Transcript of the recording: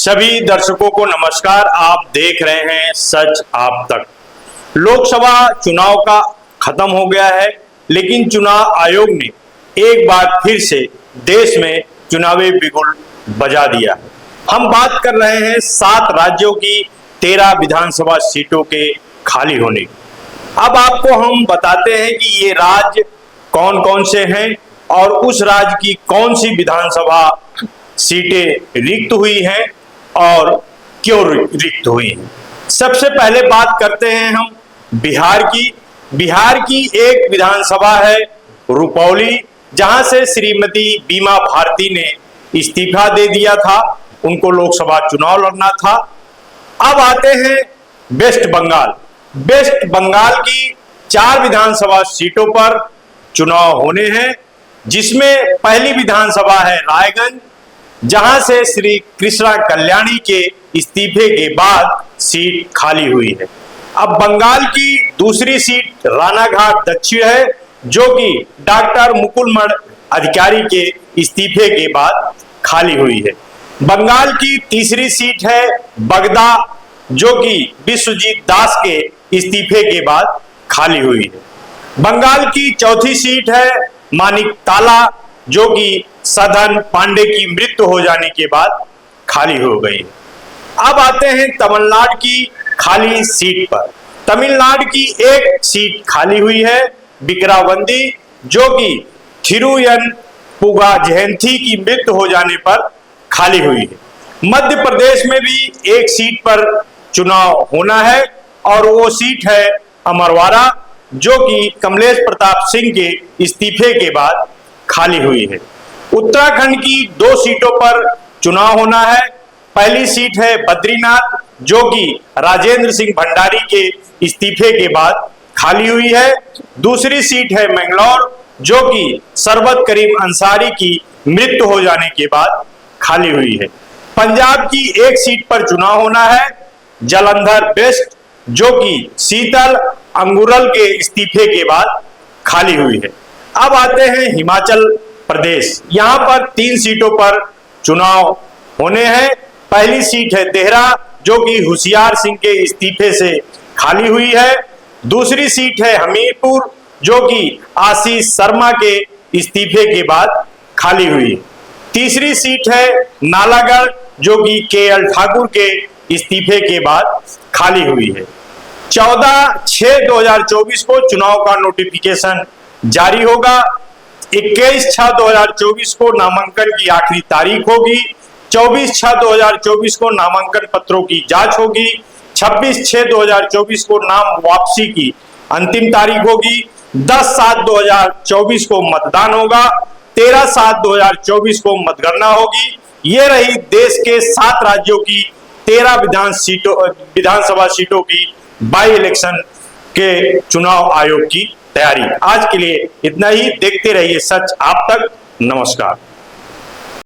सभी दर्शकों को नमस्कार। आप देख रहे हैं सच आप तक। लोकसभा चुनाव का खत्म हो गया है, लेकिन चुनाव आयोग ने एक बार फिर से देश में चुनावी बिगुल बजा दिया। हम बात कर रहे हैं 7 राज्यों की 13 विधानसभा सीटों के खाली होने की। अब आपको हम बताते हैं कि ये राज्य कौन कौन से हैं और उस राज्य की कौन सी विधानसभा सीटें रिक्त हुई हैं और क्यों रिक्त हुई हैं। सबसे पहले बात करते हैं हम बिहार की। बिहार की एक विधानसभा है रुपौली, जहां से श्रीमती बीमा भारती ने इस्तीफा दे दिया था, उनको लोकसभा चुनाव लड़ना था। अब आते हैं वेस्ट बंगाल। वेस्ट बंगाल की 4 विधानसभा सीटों पर चुनाव होने हैं, जिसमें पहली विधानसभा है रायगंज, जहां से श्री कृष्णा कल्याणी के इस्तीफे के बाद सीट खाली हुई है। अब बंगाल की दूसरी सीट रानाघाट दक्षिण है, जो कि डॉक्टर मुकुल अधिकारी के इस्तीफे के बाद खाली हुई है। बंगाल की तीसरी सीट है बगदा, जो कि विश्वजीत दास के इस्तीफे के बाद खाली हुई है। बंगाल की चौथी सीट है मानिकताला, जो कि सदन पांडे की मृत्यु हो जाने के बाद खाली हो गई। अब आते हैं तमिलनाडु की खाली सीट पर। तमिलनाडु की एक सीट खाली हुई है विक्रावंदी, जो कि थिरुयनपुगा जयंती की मृत्यु हो जाने पर खाली हुई है। मध्य प्रदेश में भी एक सीट पर चुनाव होना है और वो सीट है अमरवाड़ा, जो कि कमलेश प्रताप सिंह के इस्तीफे के बाद खाली हुई है। उत्तराखंड की 2 सीटों पर चुनाव होना है। पहली सीट है बद्रीनाथ, जो कि राजेंद्र सिंह भंडारी के इस्तीफे के बाद खाली हुई है। दूसरी सीट है मैंगलोर, जो कि सरबत करीम अंसारी की मृत्यु हो जाने के बाद खाली हुई है। पंजाब की एक सीट पर चुनाव होना है जालंधर वेस्ट, जो कि शीतल अंगुरल के इस्तीफे के बाद खाली हुई है। अब आते हैं हिमाचल प्रदेश। यहाँ पर 3 सीटों पर चुनाव होने हैं। पहली सीट है देहरा, जो कि होशियार सिंह के इस्तीफे से खाली हुई है। दूसरी सीट है हमीरपुर, जो कि आशीष शर्मा के इस्तीफे के बाद खाली हुई है। तीसरी सीट है नालागढ़, जो कि KL ठाकुर के इस्तीफे के बाद खाली हुई है। 14/6/2024 को चुनाव का नोटिफिकेशन जारी होगा। 21/6/2024 को नामांकन की आखिरी तारीख होगी। 24/6/2024 को नामांकन पत्रों की जांच होगी। 26/6/2024 को नाम वापसी की अंतिम तारीख होगी। 10/7/2024 को मतदान होगा। 13/7/2024 को मतगणना होगी। ये रही देश के 7 राज्यों की 13 विधानसभा सीटों की बाई इलेक्शन के चुनाव आयोग की तैयारी। आज के लिए इतना ही। देखते रहिए सच आप तक। नमस्कार।